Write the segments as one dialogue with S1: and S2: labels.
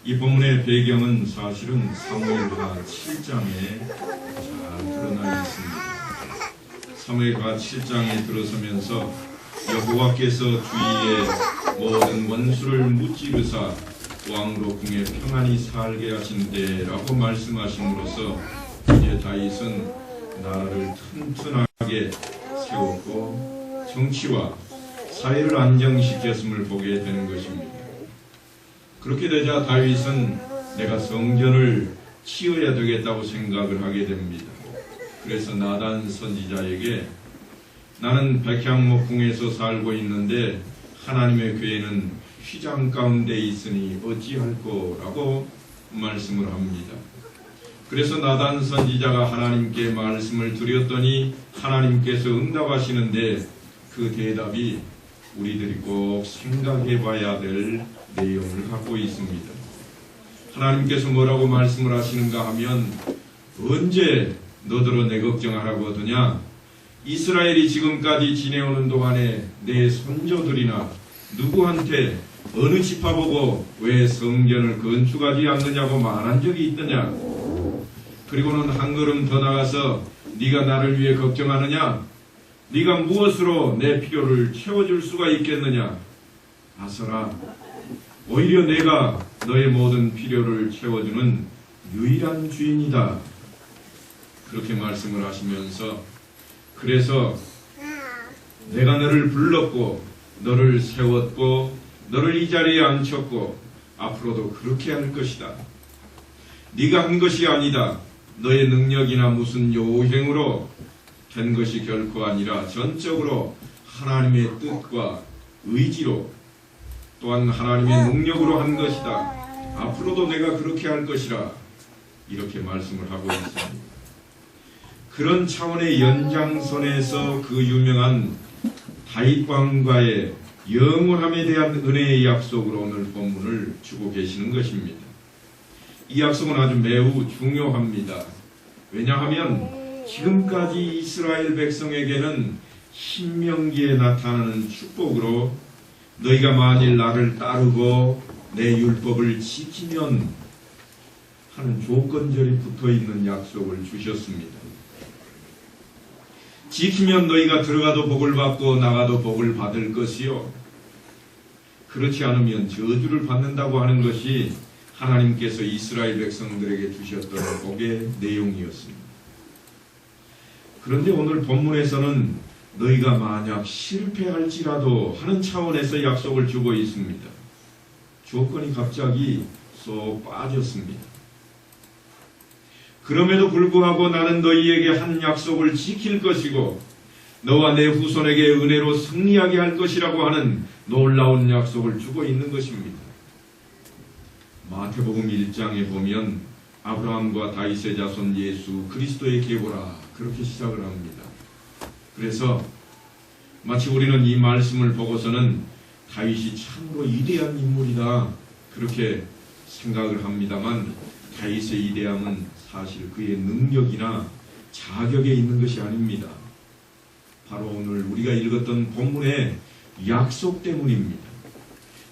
S1: 이 본문의 배경은 사실은 사무엘하 7장에 잘 드러나 있습니다. 사무엘하 7장에 들어서면서 여호와께서 주위의 모든 원수를 무찌르사 왕으로 궁에 평안히 살게 하신대라고 말씀하심으로써 이제 다윗은 나라를 튼튼하게 세웠고 정치와 사회를 안정시켰음을 보게 되는 것입니다. 그렇게 되자 다윗은 내가 성전을 치어야 되겠다고 생각을 하게 됩니다. 그래서 나단 선지자에게 나는 백향목궁에서 살고 있는데 하나님의 궤는 휘장 가운데 있으니 어찌할꼬라고 말씀을 합니다. 그래서 나단 선지자가 하나님께 말씀을 드렸더니 하나님께서 응답하시는데 그 대답이 우리들이 꼭 생각해 봐야 될 내용을 갖고 있습니다. 하나님께서 뭐라고 말씀을 하시는가 하면 언제 너더러 내 걱정하라고 하더냐? 이스라엘이 지금까지 지내오는 동안에 내 손조들이나 누구한테 어느 지파 보고 왜 성전을 건축하지 않느냐고 말한 적이 있더냐? 그리고는 한 걸음 더 나가서 네가 나를 위해 걱정하느냐? 네가 무엇으로 내 필요를 채워줄 수가 있겠느냐? 아서라, 오히려 내가 너의 모든 필요를 채워주는 유일한 주인이다. 그렇게 말씀을 하시면서 그래서 내가 너를 불렀고 너를 세웠고 너를 이 자리에 앉혔고 앞으로도 그렇게 할 것이다. 네가 한 것이 아니다. 너의 능력이나 무슨 요행으로 된 것이 결코 아니라 전적으로 하나님의 뜻과 의지로 또한 하나님의 능력으로 한 것이다. 앞으로도 내가 그렇게 할 것이라 이렇게 말씀을 하고 있습니다. 그런 차원의 연장선에서 그 유명한 다윗왕과의 영원함에 대한 은혜의 약속으로 오늘 본문을 주고 계시는 것입니다. 이 약속은 아주 매우 중요합니다. 왜냐하면 지금까지 이스라엘 백성에게는 신명기에 나타나는 축복으로 너희가 만일 나를 따르고 내 율법을 지키면 하는 조건절이 붙어있는 약속을 주셨습니다. 지키면 너희가 들어가도 복을 받고 나가도 복을 받을 것이요 그렇지 않으면 저주를 받는다고 하는 것이 하나님께서 이스라엘 백성들에게 주셨던 복의 내용이었습니다. 그런데 오늘 본문에서는 너희가 만약 실패할지라도 하는 차원에서 약속을 주고 있습니다. 조건이 갑자기 쏙 빠졌습니다. 그럼에도 불구하고 나는 너희에게 한 약속을 지킬 것이고 너와 내 후손에게 은혜로 승리하게 할 것이라고 하는 놀라운 약속을 주고 있는 것입니다. 마태복음 1장에 보면 아브라함과 다윗의 자손 예수 그리스도의 계보라 그렇게 시작을 합니다. 그래서 마치 우리는 이 말씀을 보고서는 다윗이 참으로 위대한 인물이다 그렇게 생각을 합니다만 다윗의 위대함은 사실 그의 능력이나 자격에 있는 것이 아닙니다. 바로 오늘 우리가 읽었던 본문의 약속 때문입니다.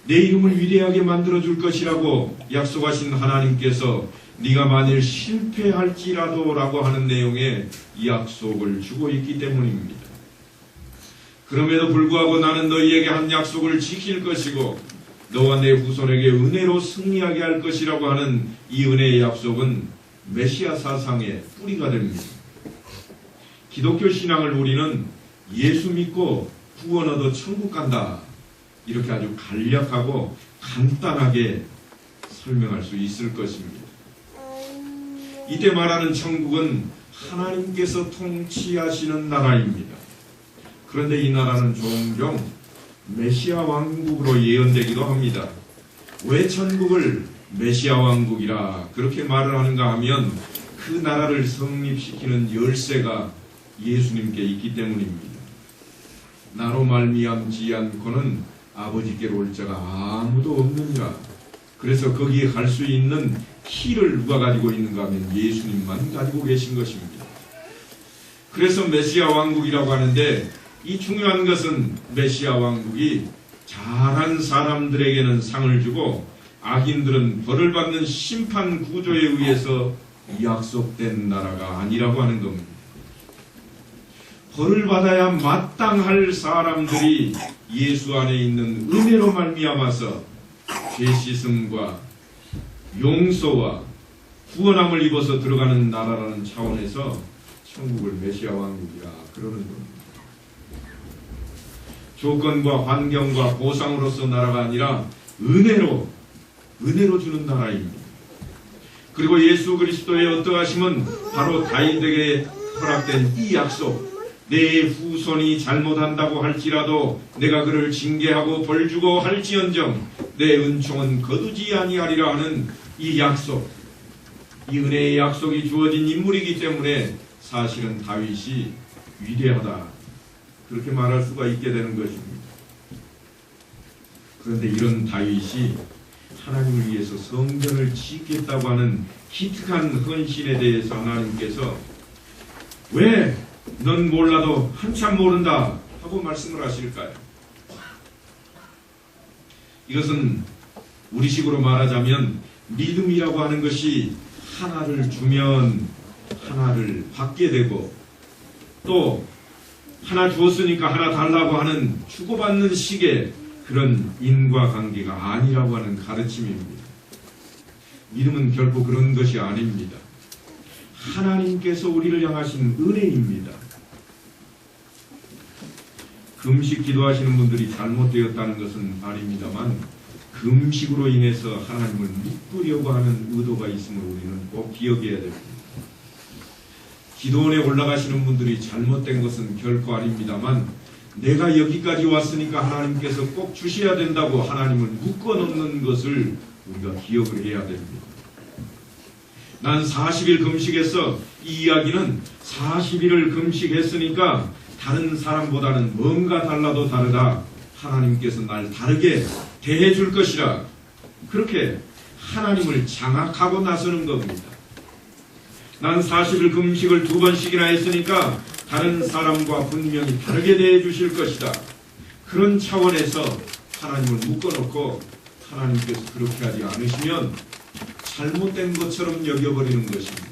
S1: 내 이름을 위대하게 만들어줄 것이라고 약속하신 하나님께서 네가 만일 실패할지라도 라고 하는 내용의 약속을 주고 있기 때문입니다. 그럼에도 불구하고 나는 너희에게 한 약속을 지킬 것이고 너와 내 후손에게 은혜로 승리하게 할 것이라고 하는 이 은혜의 약속은 메시아 사상의 뿌리가 됩니다. 기독교 신앙을 우리는 예수 믿고 구원 얻어 천국 간다 이렇게 아주 간략하고 간단하게 설명할 수 있을 것입니다. 이때 말하는 천국은 하나님께서 통치하시는 나라입니다. 그런데 이 나라는 종종 메시아 왕국으로 예언되기도 합니다. 왜 천국을 메시아 왕국이라 그렇게 말을 하는가 하면 그 나라를 성립시키는 열쇠가 예수님께 있기 때문입니다. 나로 말미암지 않고는 아버지께로 올 자가 아무도 없느니라. 그래서 거기에 갈 수 있는 키를 누가 가지고 있는가 하면 예수님만 가지고 계신 것입니다. 그래서 메시아 왕국이라고 하는데 이 중요한 것은 메시아 왕국이 잘한 사람들에게는 상을 주고 악인들은 벌을 받는 심판 구조에 의해서 약속된 나라가 아니라고 하는 겁니다. 벌을 받아야 마땅할 사람들이 예수 안에 있는 은혜로 말미암아서 죄 씻음과 용서와 구원함을 입어서 들어가는 나라라는 차원에서 천국을 메시아 왕국이라 그러는 겁니다. 조건과 환경과 보상으로서 나라가 아니라 은혜로 주는 나라입니다. 그리고 예수 그리스도의 어떠하심은 바로 다윗에게 허락된 이 약속, 내 후손이 잘못한다고 할지라도 내가 그를 징계하고 벌주고 할지언정 내 은총은 거두지 아니하리라 하는 이 약속, 이 은혜의 약속이 주어진 인물이기 때문에 사실은 다윗이 위대하다 그렇게 말할 수가 있게 되는 것입니다. 그런데 이런 다윗이 하나님을 위해서 성전을 짓겠다고 하는 기특한 헌신에 대해서 하나님께서 왜 넌 몰라도 한참 모른다 하고 말씀을 하실까요? 이것은 우리식으로 말하자면 믿음이라고 하는 것이 하나를 주면 하나를 받게 되고 또 하나 주었으니까 하나 달라고 하는 주고받는 식의 그런 인과관계가 아니라고 하는 가르침입니다. 믿음은 결코 그런 것이 아닙니다. 하나님께서 우리를 향하신 은혜입니다. 금식 기도하시는 분들이 잘못되었다는 것은 아닙니다만 금식으로 인해서 하나님을 묶으려고 하는 의도가 있음을 우리는 꼭 기억해야 됩니다. 기도원에 올라가시는 분들이 잘못된 것은 결코 아닙니다만 내가 여기까지 왔으니까 하나님께서 꼭 주셔야 된다고 하나님을 묶어놓는 것을 우리가 기억을 해야 됩니다. 난 40일 금식했어. 이 이야기는 40일을 금식했으니까 다른 사람보다는 뭔가 달라도 다르다. 하나님께서 날 다르게 대해줄 것이라. 그렇게 하나님을 장악하고 나서는 겁니다. 난 40일 금식을 2번씩이나 했으니까 다른 사람과 분명히 다르게 대해주실 것이다. 그런 차원에서 하나님을 묶어놓고 하나님께서 그렇게 하지 않으시면 잘못된 것처럼 여겨버리는 것입니다.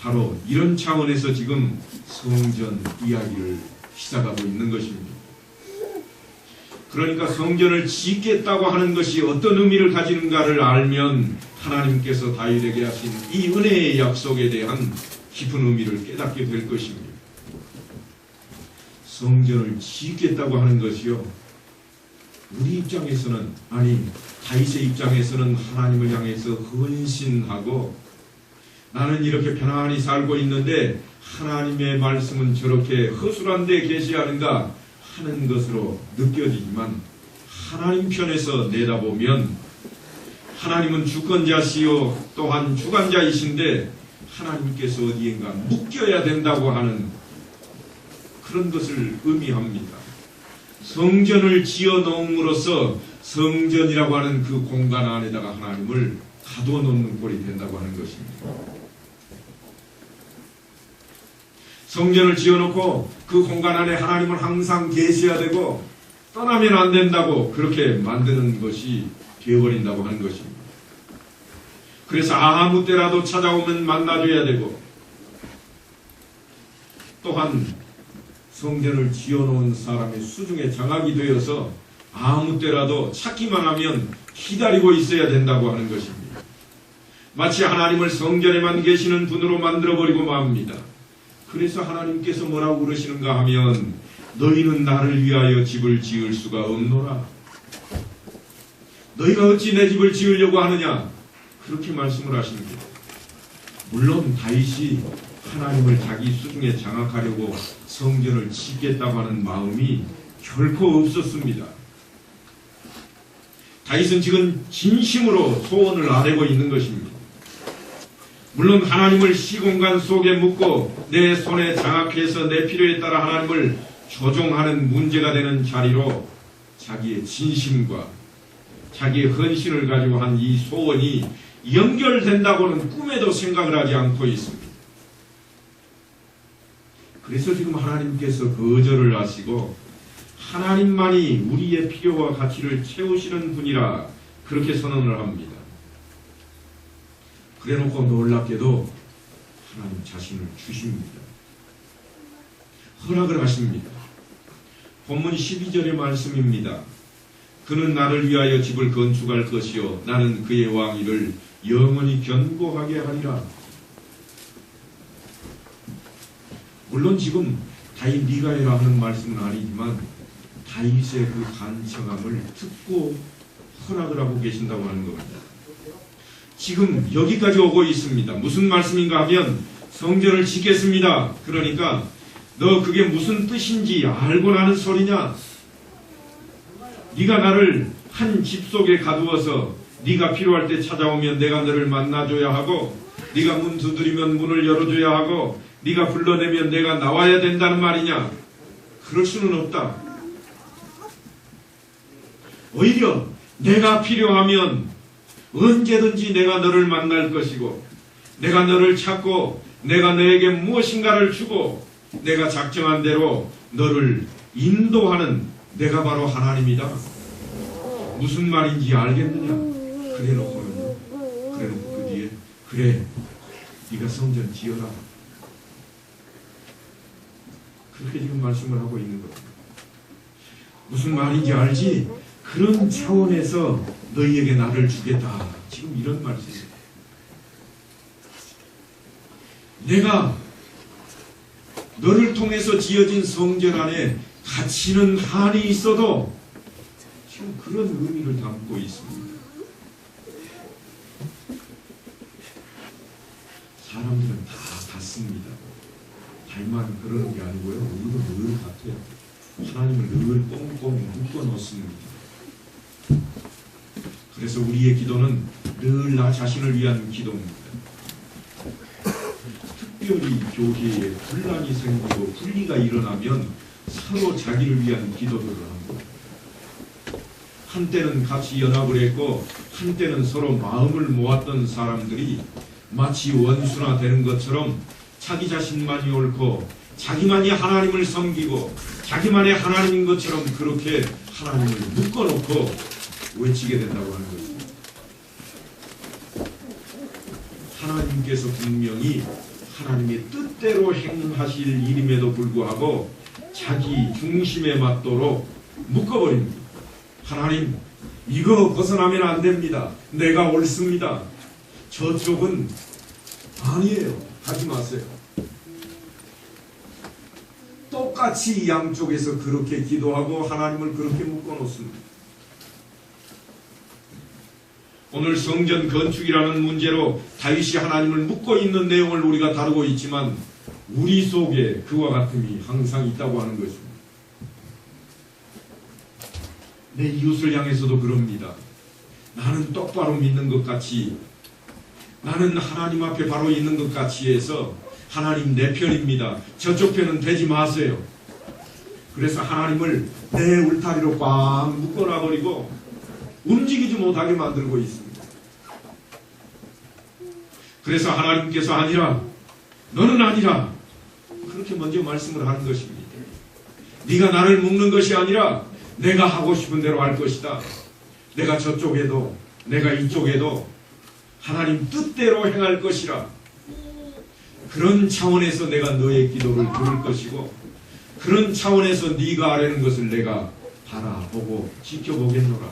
S1: 바로 이런 차원에서 지금 성전 이야기를 시작하고 있는 것입니다. 그러니까 성전을 짓겠다고 하는 것이 어떤 의미를 가지는가를 알면 하나님께서 다윗에게 하신 이 은혜의 약속에 대한 깊은 의미를 깨닫게 될 것입니다. 성전을 짓겠다고 하는 것이요, 우리 입장에서는, 아니 다윗의 입장에서는 하나님을 향해서 헌신하고 나는 이렇게 편안히 살고 있는데 하나님의 말씀은 저렇게 허술한 데 계시하는가 하는 것으로 느껴지지만 하나님 편에서 내다보면 하나님은 주권자시요 또한 주관자이신데 하나님께서 어디엔가 묶여야 된다고 하는 그런 것을 의미합니다. 성전을 지어 놓음으로써 성전이라고 하는 그 공간 안에다가 하나님을 가둬놓는 꼴이 된다고 하는 것입니다. 성전을 지어놓고 그 공간 안에 하나님을 항상 계셔야 되고 떠나면 안 된다고 그렇게 만드는 것이 되어버린다고 하는 것입니다. 그래서 아무 때라도 찾아오면 만나줘야 되고 또한 성전을 지어놓은 사람의 수중에 장악이 되어서 아무 때라도 찾기만 하면 기다리고 있어야 된다고 하는 것입니다. 마치 하나님을 성전에만 계시는 분으로 만들어버리고 맙니다. 그래서 하나님께서 뭐라고 그러시는가 하면 너희는 나를 위하여 집을 지을 수가 없노라. 너희가 어찌 내 집을 지으려고 하느냐, 그렇게 말씀을 하십니다. 물론 다윗이 하나님을 자기 수중에 장악하려고 성전을 짓겠다고 하는 마음이 결코 없었습니다. 다윗은 지금 진심으로 소원을 아뢰고 있는 것입니다. 물론 하나님을 시공간 속에 묻고 내 손에 장악해서 내 필요에 따라 하나님을 조종하는 문제가 되는 자리로 자기의 진심과 자기의 헌신을 가지고 한 이 소원이 연결된다고는 꿈에도 생각을 하지 않고 있습니다. 그래서 지금 하나님께서 거절을 하시고 하나님만이 우리의 필요와 가치를 채우시는 분이라 그렇게 선언을 합니다. 그래놓고 놀랍게도 하나님 자신을 주십니다. 허락을 하십니다. 본문 12절의 말씀입니다. 그는 나를 위하여 집을 건축할 것이요 나는 그의 왕위를 영원히 견고하게 하리라. 물론 지금 다윗 네가 해라 하는 말씀은 아니지만 다윗의 그 간청함을 듣고 허락을 하고 계신다고 하는 겁니다. 지금 여기까지 오고 있습니다. 무슨 말씀인가 하면 성전을 짓겠습니다. 그러니까 너 그게 무슨 뜻인지 알고 나는 소리냐? 네가 나를 한 집 속에 가두어서 네가 필요할 때 찾아오면 내가 너를 만나줘야 하고 네가 문 두드리면 문을 열어줘야 하고 네가 불러내면 내가 나와야 된다는 말이냐? 그럴 수는 없다. 오히려 내가 필요하면 언제든지 내가 너를 만날 것이고 내가 너를 찾고 내가 너에게 무엇인가를 주고 내가 작정한 대로 너를 인도하는 내가 바로 하나님이다. 무슨 말인지 알겠느냐? 그래놓고 그 뒤에 그래 네가 성전 지어라. 그렇게 지금 말씀을 하고 있는 겁니다. 무슨 말인지 알지? 그런 차원에서 너희에게 나를 주겠다. 지금 이런 말씀입니다. 내가 너를 통해서 지어진 성전 안에 갇히는 한이 있어도 지금 그런 의미를 담고 있습니다. 사람들은 다 같습니다. 다만 그러는 게 아니고요. 우리도 늘 같아요. 하나님을 늘 꽁꽁 묶어 놓습니다. 그래서 우리의 기도는 늘 나 자신을 위한 기도입니다. 특별히 교회에 분란이 생기고 분리가 일어나면 서로 자기를 위한 기도들을 합니다. 한때는 같이 연합을 했고 한때는 서로 마음을 모았던 사람들이 마치 원수나 되는 것처럼 자기 자신만이 옳고 자기만이 하나님을 섬기고 자기만의 하나님인 것처럼 그렇게 하나님을 묶어놓고 외치게 된다고 하는 것입니다. 하나님께서 분명히 하나님의 뜻대로 행하실 일임에도 불구하고 자기 중심에 맞도록 묶어버립니다. 하나님, 이거 벗어나면 안 됩니다. 내가 옳습니다. 저쪽은 아니에요. 하지 마세요. 똑같이 양쪽에서 그렇게 기도하고 하나님을 그렇게 묶어놓습니다. 오늘 성전 건축이라는 문제로 다윗이 하나님을 묶고 있는 내용을 우리가 다루고 있지만 우리 속에 그와 같음이 항상 있다고 하는 것입니다. 내 이웃을 향해서도 그럽니다. 나는 똑바로 믿는 것 같이 나는 하나님 앞에 바로 있는 것 같이 해서 하나님 내 편입니다. 저쪽 편은 되지 마세요. 그래서 하나님을 내 울타리로 꽉 묶어놔버리고 움직이지 못하게 만들고 있습니다. 그래서 하나님께서 아니라 너는 아니라 그렇게 먼저 말씀을 하는 것입니다. 네가 나를 묶는 것이 아니라 내가 하고 싶은 대로 할 것이다. 내가 저쪽에도 내가 이쪽에도 하나님 뜻대로 행할 것이라. 그런 차원에서 내가 너의 기도를 들을 것이고 그런 차원에서 네가 아뢰는 것을 내가 바라보고 지켜보겠노라.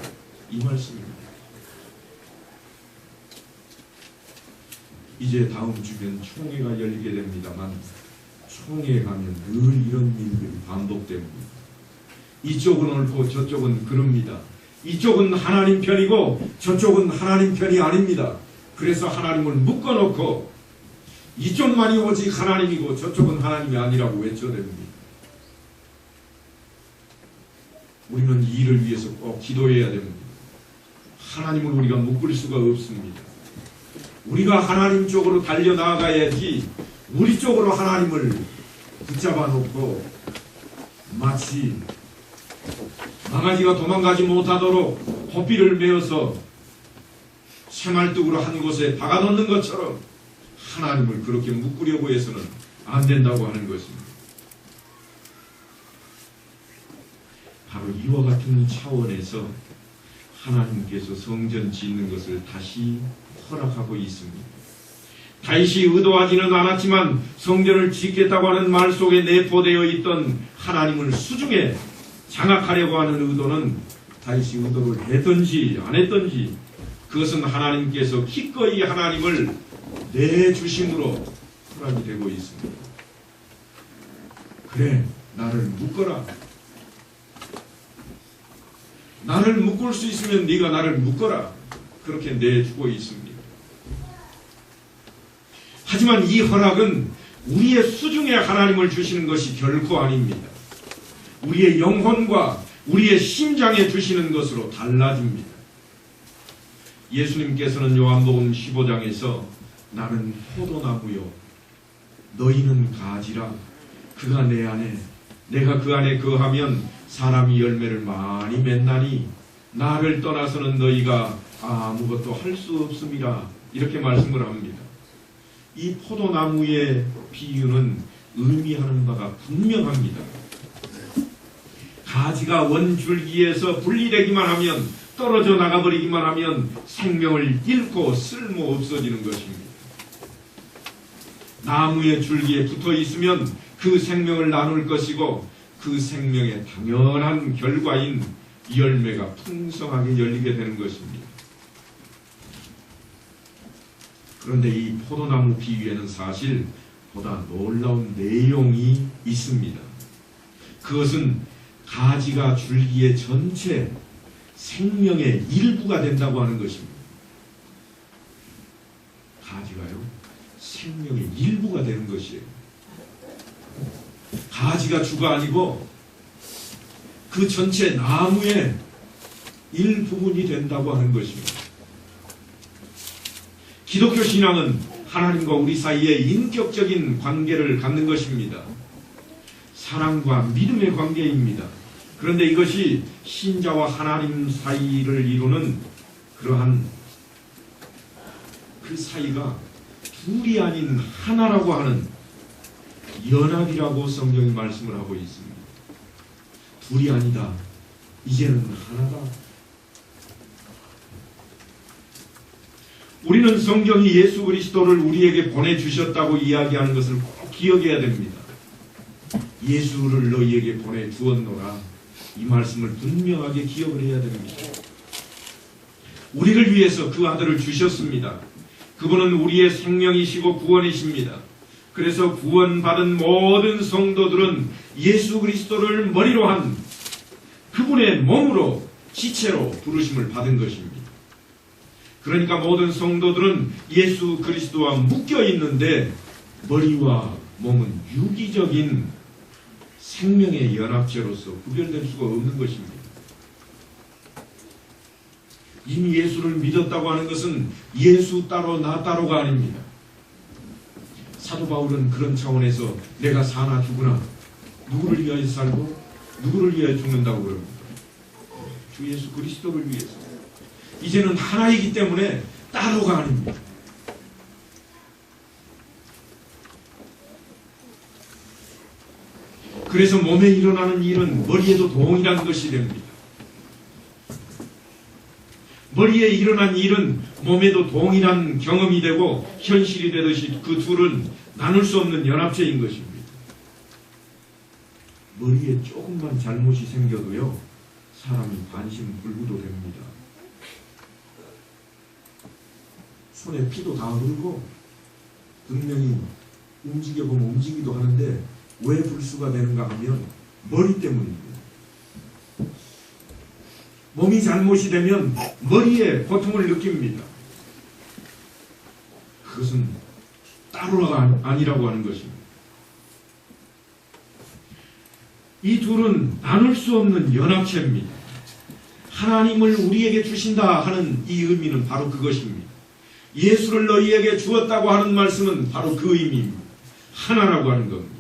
S1: 이 말씀입니다. 이제 다음 주면 총회가 열리게 됩니다만 총회에 가면 늘 이런 일들이 반복됩니다. 이쪽은 옳고 저쪽은 그럽니다. 이쪽은 하나님 편이고 저쪽은 하나님 편이 아닙니다. 그래서 하나님을 묶어놓고 이쪽만이 오직 하나님이고 저쪽은 하나님이 아니라고 외쳐댑니다. 우리는 이 일을 위해서 꼭 기도해야 됩니다. 하나님을 우리가 묶을 수가 없습니다. 우리가 하나님 쪽으로 달려나가야지 우리 쪽으로 하나님을 붙잡아 놓고 마치 강아지가 도망가지 못하도록 호피를 메어서 생활뚝으로 한 곳에 박아놓는 것처럼 하나님을 그렇게 묶으려고 해서는 안 된다고 하는 것입니다. 바로 이와 같은 차원에서 하나님께서 성전 짓는 것을 다시 허락하고 있습니다. 다윗이 의도하지는 않았지만 성전을 짓겠다고 하는 말 속에 내포되어 있던 하나님을 수중에 장악하려고 하는 의도는 다윗이 의도를 했든지 안 했든지 그것은 하나님께서 기꺼이 하나님을 내주심으로 허락이 되고 있습니다. 그래, 나를 묶어라. 나를 묶을 수 있으면 네가 나를 묶어라. 그렇게 내주고 있습니다. 하지만 이 허락은 우리의 수중에 하나님을 주시는 것이 결코 아닙니다. 우리의 영혼과 우리의 심장에 주시는 것으로 달라집니다. 예수님께서는 요한복음 15장에서 나는 포도나무요 너희는 가지라. 그가 내 안에 내가 그 안에 거하면 사람이 열매를 많이 맺나니 나를 떠나서는 너희가 아무것도 할 수 없음이라. 이렇게 말씀을 합니다. 이 포도나무의 비유는 의미하는 바가 분명합니다. 가지가 원줄기에서 분리되기만 하면, 떨어져 나가버리기만 하면 생명을 잃고 쓸모 없어지는 것입니다. 나무의 줄기에 붙어 있으면 그 생명을 나눌 것이고 그 생명의 당연한 결과인 열매가 풍성하게 열리게 되는 것입니다. 그런데 이 포도나무 비유에는 사실 보다 놀라운 내용이 있습니다. 그것은 가지가 줄기의 전체 생명의 일부가 된다고 하는 것입니다. 가지가요, 생명의 일부가 되는 것이에요. 가지가 주가 아니고 그 전체 나무의 일부분이 된다고 하는 것입니다. 기독교 신앙은 하나님과 우리 사이에 인격적인 관계를 갖는 것입니다. 사랑과 믿음의 관계입니다. 그런데 이것이 신자와 하나님 사이를 이루는 그러한 그 사이가 둘이 아닌 하나라고 하는 연합이라고 성경이 말씀을 하고 있습니다. 둘이 아니다. 이제는 하나다. 우리는 성경이 예수 그리스도를 우리에게 보내주셨다고 이야기하는 것을 꼭 기억해야 됩니다. 예수를 너희에게 보내주었노라. 이 말씀을 분명하게 기억을 해야 됩니다. 우리를 위해서 그 아들을 주셨습니다. 그분은 우리의 생명이시고 구원이십니다. 그래서 구원받은 모든 성도들은 예수 그리스도를 머리로 한 그분의 몸으로 지체로 부르심을 받은 것입니다. 그러니까 모든 성도들은 예수 그리스도와 묶여 있는데 머리와 몸은 유기적인 생명의 연합체로서 구별될 수가 없는 것입니다. 이미 예수를 믿었다고 하는 것은 예수 따로 나 따로가 아닙니다. 사도 바울은 그런 차원에서 내가 사나 죽으나 누구를 위하여 살고 누구를 위하여 죽는다고 그럽니다. 주 예수 그리스도를 위해서. 이제는 하나이기 때문에 따로가 아닙니다. 그래서 몸에 일어나는 일은 머리에도 동일한 것이 됩니다. 머리에 일어난 일은 몸에도 동일한 경험이 되고 현실이 되듯이 그 둘은 나눌 수 없는 연합체인 것입니다. 머리에 조금만 잘못이 생겨도요, 사람이 반신불구도 됩니다. 손에 피도 다 흐르고 분명히 움직여보면 움직이기도 하는데 왜 불수가 되는가 하면 머리 때문입니다. 몸이 잘못이 되면 머리에 고통을 느낍니다. 그것은 따로가 아니라고 하는 것입니다. 이 둘은 나눌 수 없는 연합체입니다. 하나님을 우리에게 주신다 하는 이 의미는 바로 그것입니다. 예수를 너희에게 주었다고 하는 말씀은 바로 그 의미입니다. 하나라고 하는 겁니다.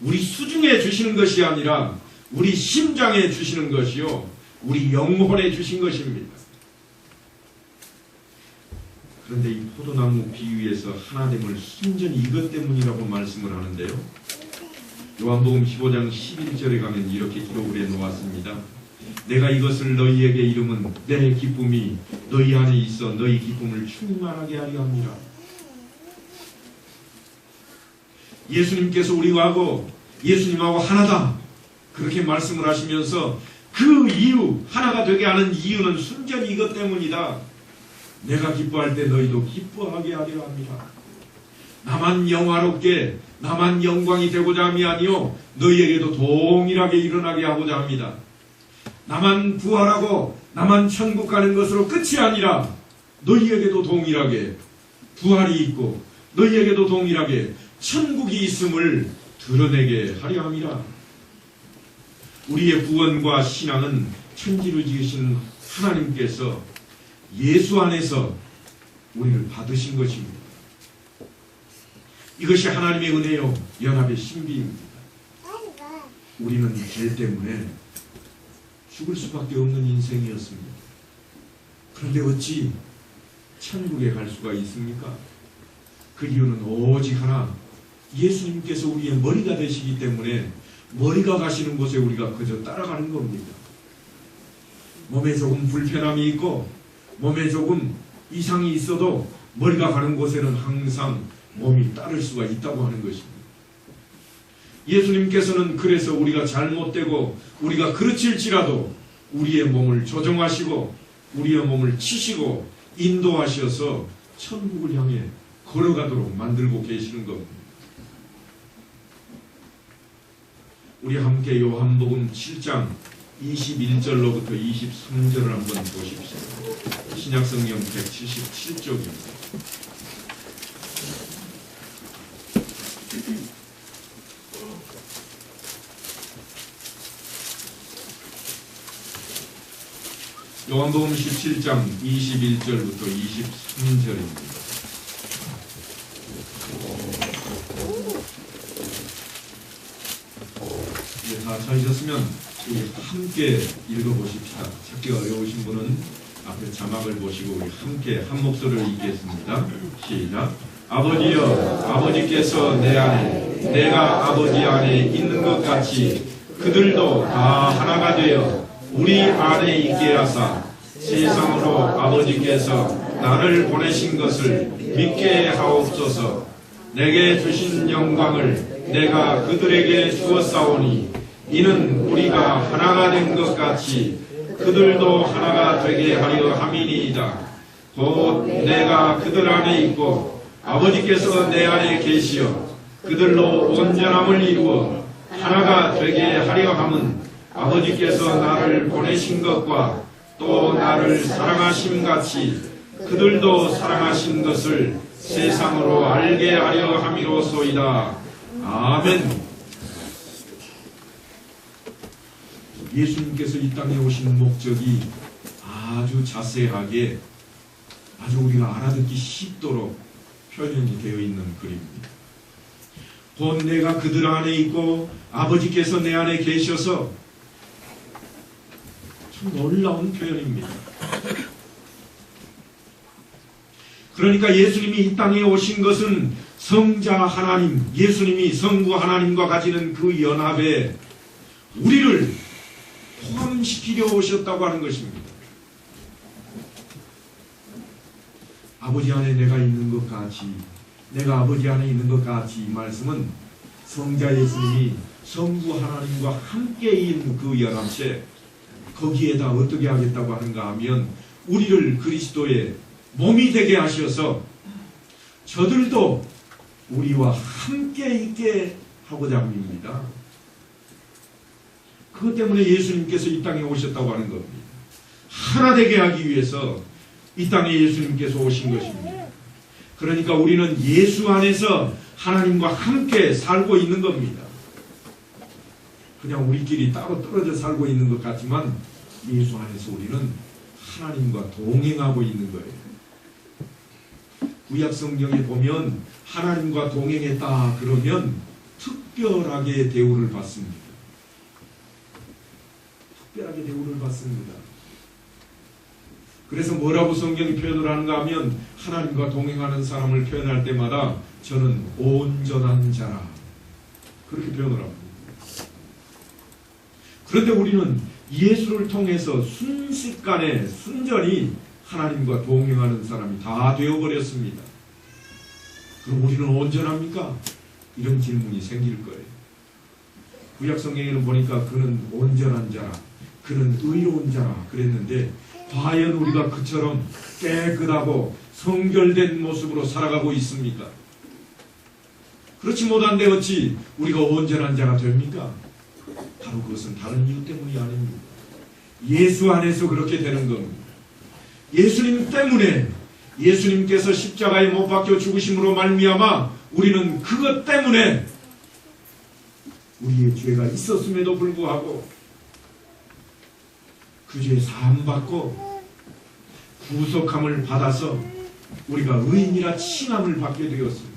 S1: 우리 수중에 주시는 것이 아니라 우리 심장에 주시는 것이요, 우리 영혼에 주신 것입니다. 그런데 이 포도나무 비유에서 하나됨을 순전히 이것 때문이라고 말씀을 하는데요. 요한복음 15장 11절에 가면 이렇게 기록을 해 놓았습니다. 내가 이것을 너희에게 이름은 내 기쁨이 너희 안에 있어 너희 기쁨을 충만하게 하려 합니다. 예수님께서 우리하고 예수님하고 하나다 그렇게 말씀을 하시면서 그 이유, 하나가 되게 하는 이유는 순전히 이것 때문이다. 내가 기뻐할 때 너희도 기뻐하게 하려 합니다. 나만 영화롭게 나만 영광이 되고자 함이 아니요 너희에게도 동일하게 일어나게 하고자 합니다. 나만 부활하고 나만 천국 가는 것으로 끝이 아니라 너희에게도 동일하게 부활이 있고 너희에게도 동일하게 천국이 있음을 드러내게 하려 함이라. 우리의 구원과 신앙은 천지를 지으신 하나님께서 예수 안에서 우리를 받으신 것입니다. 이것이 하나님의 은혜요 연합의 신비입니다. 우리는 죄 때문에 죽을 수밖에 없는 인생이었습니다. 그런데 어찌 천국에 갈 수가 있습니까? 그 이유는 오직 하나, 예수님께서 우리의 머리가 되시기 때문에 머리가 가시는 곳에 우리가 그저 따라가는 겁니다. 몸에 조금 불편함이 있고 몸에 조금 이상이 있어도 머리가 가는 곳에는 항상 몸이 따를 수가 있다고 하는 것입니다. 예수님께서는 그래서 우리가 잘못되고 우리가 그르칠지라도 우리의 몸을 조정하시고 우리의 몸을 치시고 인도하셔서 천국을 향해 걸어가도록 만들고 계시는 겁니다. 우리 함께 요한복음 7장 21절로부터 23절을 한번 보십시오. 신약성경 177쪽입니다. 요한복음 17장 21절부터 23절입니다. 이제 다 찾으셨으면 우리 함께 읽어보십시다. 찾기 어려우신 분은 앞에 자막을 보시고 우리 함께 한 목소리로 읽겠습니다. 시작. 아버지여, 아버지께서 내 안에 내가 아버지 안에 있는 것 같이 그들도 다 하나가 되어 우리 안에 있게 하사 세상으로 아버지께서 나를 보내신 것을 믿게 하옵소서. 내게 주신 영광을 내가 그들에게 주었사오니 이는 우리가 하나가 된 것 같이 그들도 하나가 되게 하려 함이니이다. 곧 내가 그들 안에 있고 아버지께서 내 안에 계시어 그들로 온전함을 이루어 하나가 되게 하려 함은 아버지께서 나를 보내신 것과 또 나를 사랑하심 같이 그들도 사랑하신 것을 세상으로 알게 하려 함이로소이다. 아멘. 예수님께서 이 땅에 오신 목적이 아주 자세하게 아주 우리가 알아듣기 쉽도록 표현이 되어 있는 글입니다. 곧 내가 그들 안에 있고 아버지께서 내 안에 계셔서 참 놀라운 표현입니다. 그러니까 예수님이 이 땅에 오신 것은 성자 하나님, 예수님이 성부 하나님과 가지는 그 연합에 우리를 포함시키려 오셨다고 하는 것입니다. 아버지 안에 내가 있는 것 같이, 내가 아버지 안에 있는 것 같이, 이 말씀은 성자 예수님이 성부 하나님과 함께인 그 연합체, 거기에다 어떻게 하겠다고 하는가 하면 우리를 그리스도의 몸이 되게 하셔서 저들도 우리와 함께 있게 하고자 합니다. 그것 때문에 예수님께서 이 땅에 오셨다고 하는 겁니다. 하나 되게 하기 위해서 이 땅에 예수님께서 오신 것입니다. 그러니까 우리는 예수 안에서 하나님과 함께 살고 있는 겁니다. 그냥 우리끼리 따로 떨어져 살고 있는 것 같지만 예수 안에서 우리는 하나님과 동행하고 있는 거예요. 구약 성경에 보면 하나님과 동행했다 그러면 특별하게 대우를 받습니다. 특별하게 대우를 받습니다. 그래서 뭐라고 성경이 표현을 하는가 하면 하나님과 동행하는 사람을 표현할 때마다 저는 온전한 자라 그렇게 표현을 합니다. 그런데 우리는 예수를 통해서 순식간에 순전히 하나님과 동행하는 사람이 다 되어버렸습니다. 그럼 우리는 온전합니까? 이런 질문이 생길 거예요. 구약성경에는 보니까 그는 온전한 자라, 그는 의로운 자라 그랬는데 과연 우리가 그처럼 깨끗하고 성결된 모습으로 살아가고 있습니까? 그렇지 못한데 어찌 우리가 온전한 자가 됩니까? 바로 그것은 다른 이유 때문이 아닙니다. 예수 안에서 그렇게 되는 겁니다. 예수님 때문에, 예수님께서 십자가에 못 박혀 죽으심으로 말미암아 우리는 그것 때문에 우리의 죄가 있었음에도 불구하고 그 죄 사함받고 구속함을 받아서 우리가 의인이라 칭함을 받게 되었습니다.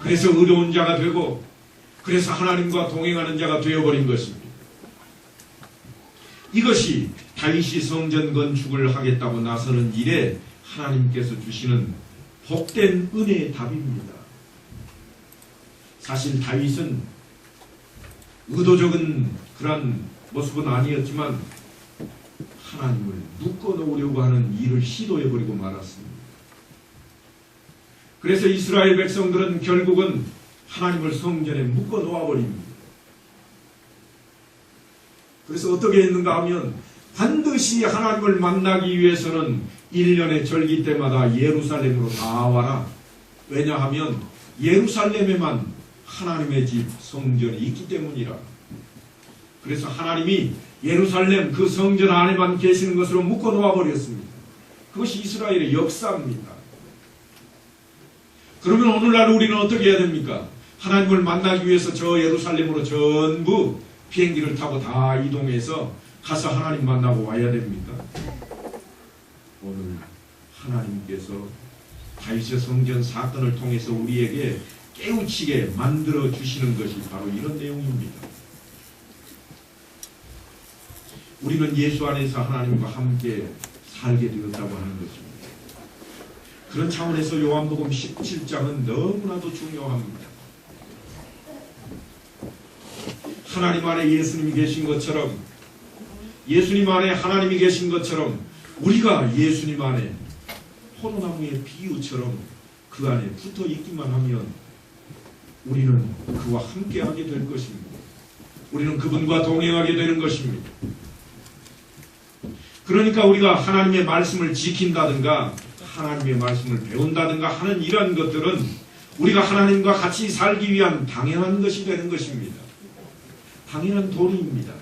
S1: 그래서 의로운 자가 되고 그래서 하나님과 동행하는 자가 되어버린 것입니다. 이것이 다윗이 성전 건축을 하겠다고 나서는 일에 하나님께서 주시는 복된 은혜의 답입니다. 사실 다윗은 의도적인 그런 모습은 아니었지만 하나님을 묶어놓으려고 하는 일을 시도해버리고 말았습니다. 그래서 이스라엘 백성들은 결국은 하나님을 성전에 묶어놓아버립니다. 그래서 어떻게 했는가 하면 반드시 하나님을 만나기 위해서는 1년의 절기 때마다 예루살렘으로 다 와라. 왜냐하면 예루살렘에만 하나님의 집 성전이 있기 때문이라. 그래서 하나님이 예루살렘 그 성전 안에만 계시는 것으로 묶어놓아 버렸습니다. 그것이 이스라엘의 역사입니다. 그러면 오늘날 우리는 어떻게 해야 됩니까? 하나님을 만나기 위해서 저 예루살렘으로 전부 비행기를 타고 다 이동해서 가서 하나님 만나고 와야 됩니까? 오늘 하나님께서 다윗의 성전 사건을 통해서 우리에게 깨우치게 만들어 주시는 것이 바로 이런 내용입니다. 우리는 예수 안에서 하나님과 함께 살게 되었다고 하는 것입니다. 그런 차원에서 요한복음 17장은 너무나도 중요합니다. 하나님 안에 예수님이 계신 것처럼, 예수님 안에 하나님이 계신 것처럼 우리가 예수님 안에 포도나무의 비유처럼 그 안에 붙어 있기만 하면 우리는 그와 함께하게 될 것입니다. 우리는 그분과 동행하게 되는 것입니다. 그러니까 우리가 하나님의 말씀을 지킨다든가 하나님의 말씀을 배운다든가 하는 이러한 것들은 우리가 하나님과 같이 살기 위한 당연한 것이 되는 것입니다. 당연한 도리입니다.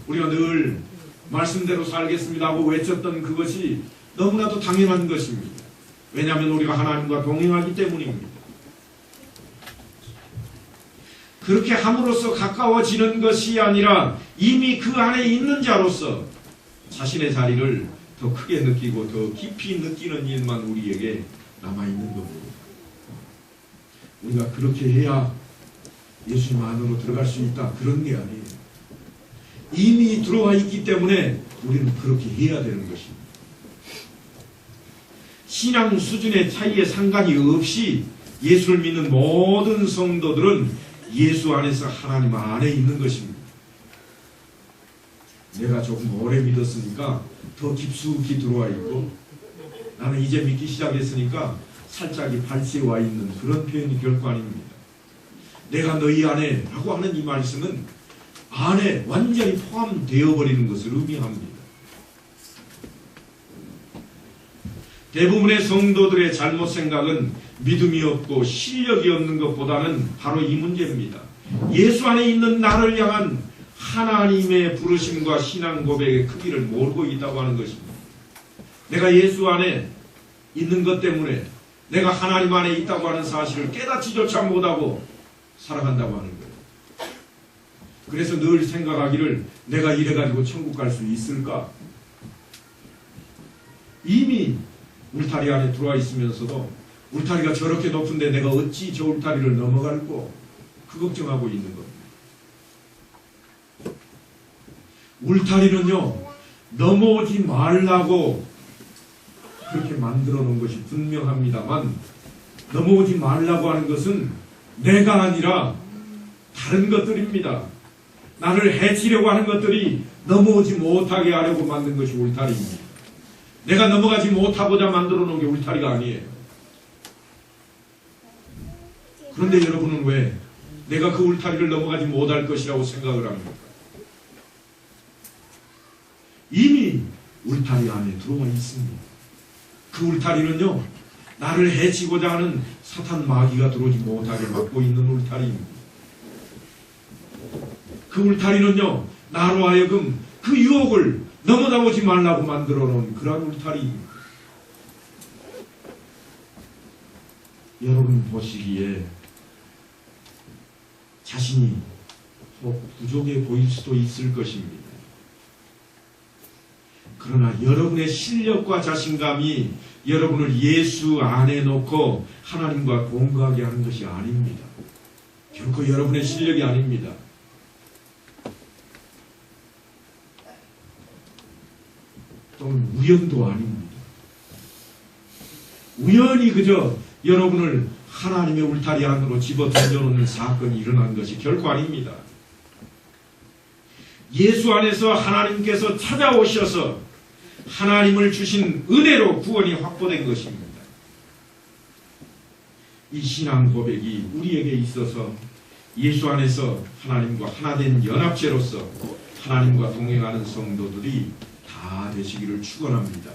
S1: 우리가 늘 말씀대로 살겠습니다 하고 외쳤던 그것이 너무나도 당연한 것입니다. 왜냐하면 우리가 하나님과 동행하기 때문입니다. 그렇게 함으로써 가까워지는 것이 아니라 이미 그 안에 있는 자로서 자신의 자리를 더 크게 느끼고 더 깊이 느끼는 일만 우리에게 남아있는 겁니다. 우리가 그렇게 해야 예수님 안으로 들어갈 수 있다, 그런 게 아니에요. 이미 들어와 있기 때문에 우리는 그렇게 해야 되는 것입니다. 신앙 수준의 차이에 상관이 없이 예수를 믿는 모든 성도들은 예수 안에서 하나님 안에 있는 것입니다. 내가 조금 오래 믿었으니까 더 깊숙이 들어와 있고 나는 이제 믿기 시작했으니까 살짝이 발치에 와 있는 그런 표현이 결코 아닙니다. 내가 너희 안에 라고 하는 이 말씀은 안에 완전히 포함되어 버리는 것을 의미합니다. 대부분의 성도들의 잘못 생각은 믿음이 없고 실력이 없는 것보다는 바로 이 문제입니다. 예수 안에 있는 나를 향한 하나님의 부르심과 신앙 고백의 크기를 모르고 있다고 하는 것입니다. 내가 예수 안에 있는 것 때문에 내가 하나님 안에 있다고 하는 사실을 깨닫지조차 못하고 살아간다고 하는 거예요. 그래서 늘 생각하기를 내가 이래가지고 천국 갈 수 있을까? 이미 울타리 안에 들어와 있으면서도 울타리가 저렇게 높은데 내가 어찌 저 울타리를 넘어갈고 그 걱정하고 있는 겁니다. 울타리는요, 넘어오지 말라고 그렇게 만들어 놓은 것이 분명합니다만 넘어오지 말라고 하는 것은 내가 아니라 다른 것들입니다. 나를 해치려고 하는 것들이 넘어오지 못하게 하려고 만든 것이 울타리입니다. 내가 넘어가지 못하고자 만들어 놓은 게 울타리가 아니에요. 그런데 여러분은 왜 내가 그 울타리를 넘어가지 못할 것이라고 생각을 합니까? 이미 울타리 안에 들어와 있습니다. 그 울타리는요, 나를 해치고자 하는 사탄 마귀가 들어오지 못하게 막고 있는 울타리입니다. 그 울타리는요, 나로 하여금 그 유혹을 넘어가보지 말라고 만들어 놓은 그런 울타리입니다. 여러분 보시기에 자신이 부족해 보일 수도 있을 것입니다. 그러나 여러분의 실력과 자신감이 여러분을 예수 안에 놓고 하나님과 동거하게 하는 것이 아닙니다. 결코 여러분의 실력이 아닙니다. 또는 우연도 아닙니다. 우연히 그저 여러분을 하나님의 울타리 안으로 집어 던져놓는 사건이 일어난 것이 결코 아닙니다. 예수 안에서 하나님께서 찾아오셔서 하나님을 주신 은혜로 구원이 확보된 것입니다. 이 신앙 고백이 우리에게 있어서 예수 안에서 하나님과 하나된 연합체로서 하나님과 동행하는 성도들이 다 되시기를 축원합니다.